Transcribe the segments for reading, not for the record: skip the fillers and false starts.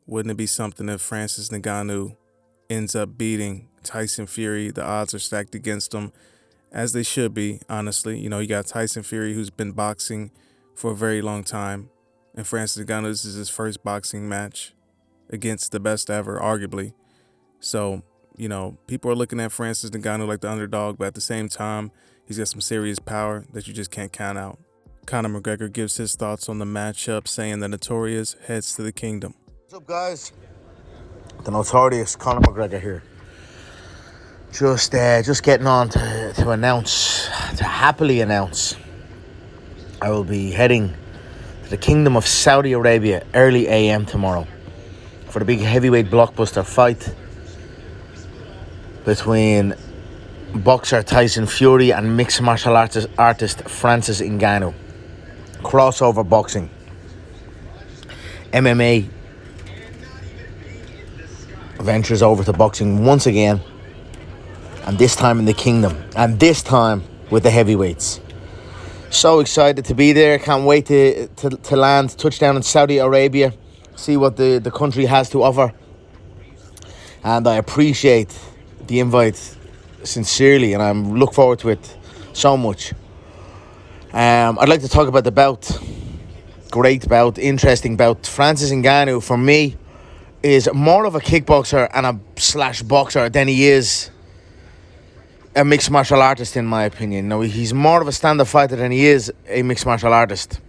Wouldn't it be something if Francis Ngannou ends up beating Tyson Fury? The odds are stacked against him, as they should be, honestly. You know, you got Tyson Fury, who's been boxing for a very long time, and Francis Ngannou, this is his first boxing match against the best ever, arguably. So, you know, people are looking at Francis Ngannou like the underdog, but at the same time, he's got some serious power that you just can't count out. Conor McGregor gives his thoughts on the matchup, saying the Notorious heads to the kingdom. What's up, guys? The notorious Conor McGregor here. Just getting on to happily announce, I will be heading to the Kingdom of Saudi Arabia early AM tomorrow for the big heavyweight blockbuster fight between boxer Tyson Fury and mixed martial artist Francis Ngannou. Crossover boxing. MMA ventures over to boxing once again, and this time in the kingdom, and this time with the heavyweights. So excited to be there. Can't wait to land, touchdown in Saudi Arabia, see what the country has to offer. And I appreciate the invite sincerely, and I look forward to it so much. I'd like to talk about the bout. Great bout, interesting bout. Francis Ngannou, for me, is more of a kickboxer and a slash boxer than he is a mixed martial artist, in my opinion. No, he's more of a stand-up fighter than he is a mixed martial artist.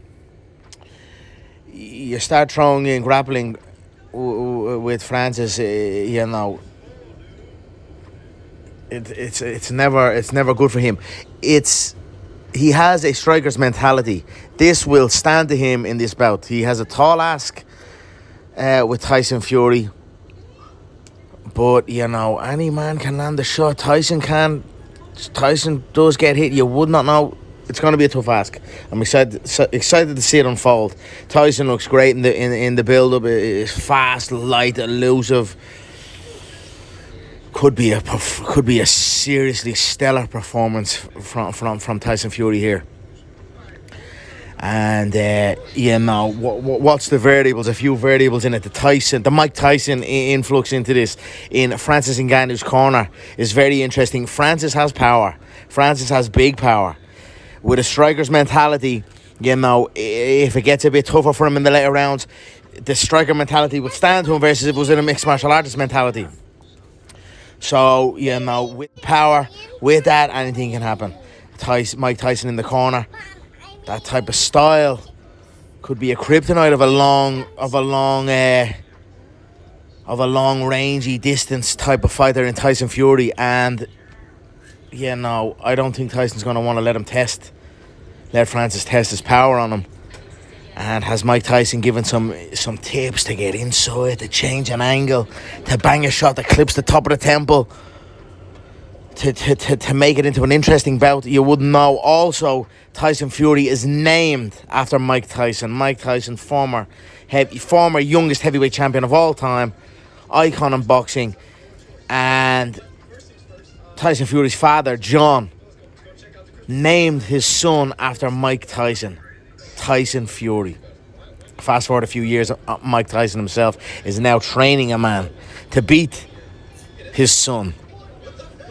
You start throwing in grappling with Francis, you know, it's never good for him. He has a striker's mentality. This will stand to him in this bout. He has a tall ask with Tyson Fury, but you know, any man can land a shot. Tyson can. Tyson does get hit. You would not know. It's going to be a tough ask. I'm excited to see it unfold. Tyson looks great in the build up. It's fast, light, elusive. Could be a seriously stellar performance from Tyson Fury here. And you know, what's the variables? A few variables in it. The Mike Tyson influx into this in Francis Ngannou's corner is very interesting. Francis has power. Francis has big power. With a striker's mentality, you know, if it gets a bit tougher for him in the later rounds, the striker mentality would stand to him versus if it was in a mixed martial artist mentality. So, you know, with power, with that, anything can happen. Mike Tyson in the corner, that type of style could be a kryptonite of a long rangy distance type of fighter in Tyson Fury. And you know, I don't think Tyson's going to want to let Francis test his power on him. And has Mike Tyson given some tips to get inside, to change an angle, to bang a shot that clips the top of the temple, to make it into an interesting bout? You wouldn't know. Also, Tyson Fury is named after Mike Tyson. Mike Tyson, former youngest heavyweight champion of all time, icon in boxing, and Tyson Fury's father, Jon, named his son after Mike Tyson. Tyson Fury. Fast forward a few years, Mike Tyson himself is now training a man to beat his son.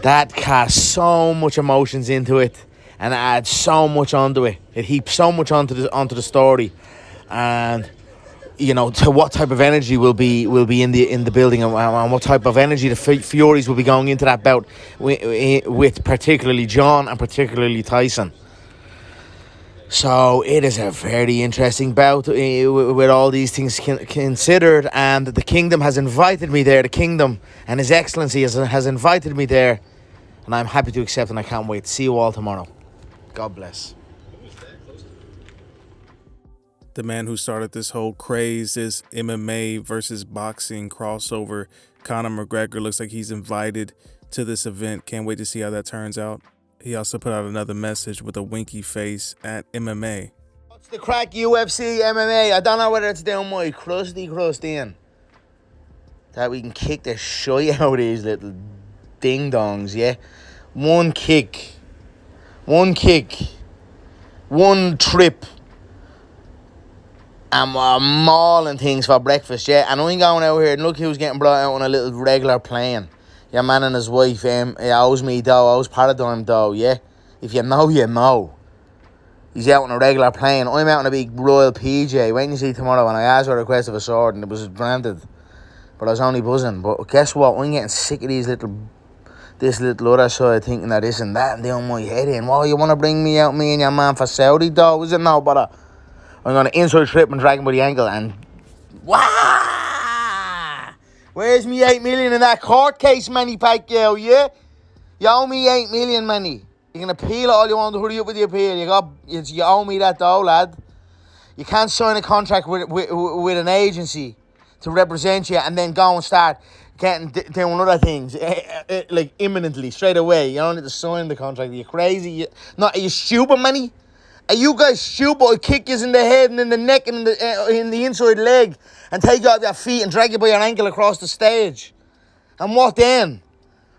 That casts so much emotions into it and adds so much onto it. It heaps so much onto the story, and you know, to what type of energy will be in the building, and what type of energy the Furies will be going into that bout with particularly Jon and particularly Tyson. So it is a very interesting bout with all these things considered, and the Kingdom has invited me there. The Kingdom and His Excellency has invited me there, and I'm happy to accept, and I can't wait. See you all tomorrow. God bless. The man who started this whole craze, this MMA versus boxing crossover, Conor McGregor, looks like he's invited to this event. Can't wait to see how that turns out. He also put out another message with a winky face at MMA. What's the crack, UFC, MMA? I don't know whether it's down my crusty in that we can kick the shit out of these little ding-dongs, yeah? One kick, one trip, and we're mauling things for breakfast, yeah. And I'm going out here, and look who's getting brought out on a little regular plane. Your man and his wife, he owes me dough, owes Paradigm dough, yeah. If you know, you know. He's out on a regular plane. I'm out on a big Royal PJ. Wait and see tomorrow. And I asked for a request of a sword, and it was granted. But I was only buzzing. But guess what? I'm getting sick of this little other side thinking of this and that and doing my head in. Well, you want to bring me out, me and your man, for Saudi, though? Is it no, but I'm going to inside trip and drag him by the ankle and... Wah! Where's me 8 million in that court case, Manny Pacquiao, yeah? You owe me 8 million, Manny. You can appeal all you want to hurry up with the appeal. You owe me that though, lad. You can't sign a contract with an agency to represent you and then go and start doing other things like imminently, straight away. You don't need to sign the contract. Are you crazy? Are you stupid, Manny? Are you guys stupid? I'll kick you in the head and in the neck and in the inside leg and take you off your feet and drag you by your ankle across the stage. And what then?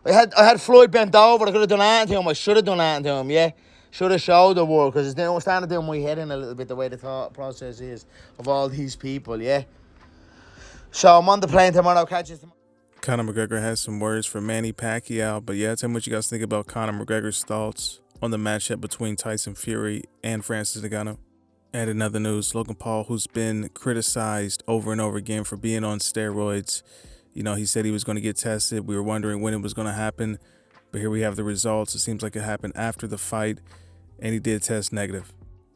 I had Floyd bent over. I could have done anything to him. I should have done anything to him, yeah. Should have showed the world, because it's starting to do my head in a little bit, the way the thought process is of all these people, yeah. So I'm on the plane tomorrow. Catch you tomorrow. Conor McGregor has some words for Manny Pacquiao, but yeah, tell me what you guys think about Conor McGregor's thoughts on the matchup between Tyson Fury and Francis Ngannou. And in other news, Logan Paul, who's been criticized over and over again for being on steroids. You know, he said he was going to get tested. We were wondering when it was going to happen, but here we have the results. It seems like it happened after the fight, and he did test negative.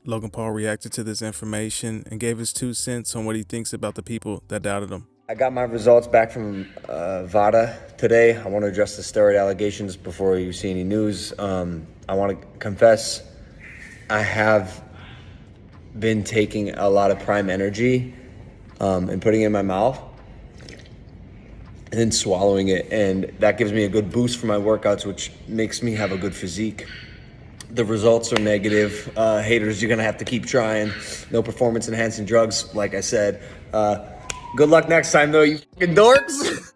Logan Paul reacted to this information and gave his 2 cents on what he thinks about the people that doubted him. I got my results back from VADA today. I want to address the steroid allegations before you see any news. I want to confess I have been taking a lot of Prime Energy and putting it in my mouth and then swallowing it, and that gives me a good boost for my workouts, which makes me have a good physique. The results are negative. Haters, you're gonna have to keep trying. No performance enhancing drugs, like I said. Good luck next time though, you fucking dorks.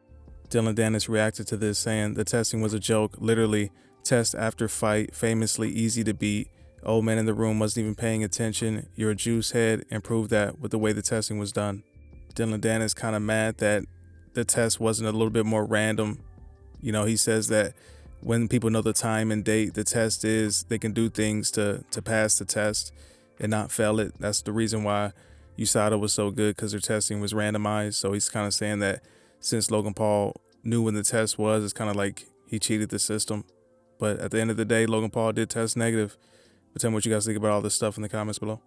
Dylan Dennis reacted to this saying the testing was a joke. Literally, test after fight, famously easy to beat. Old man in the room wasn't even paying attention. You're a juice head, and prove that with the way the testing was done. Dylan Dennis kind of mad that the test wasn't a little bit more random. You know, he says that when people know the time and date the test is, they can do things to pass the test and not fail it. That's the reason why USADA was so good, because their testing was randomized. So he's kind of saying that since Logan Paul knew when the test was, it's kind of like he cheated the system. But at the end of the day, Logan Paul did test negative. But tell me what you guys think about all this stuff in the comments below.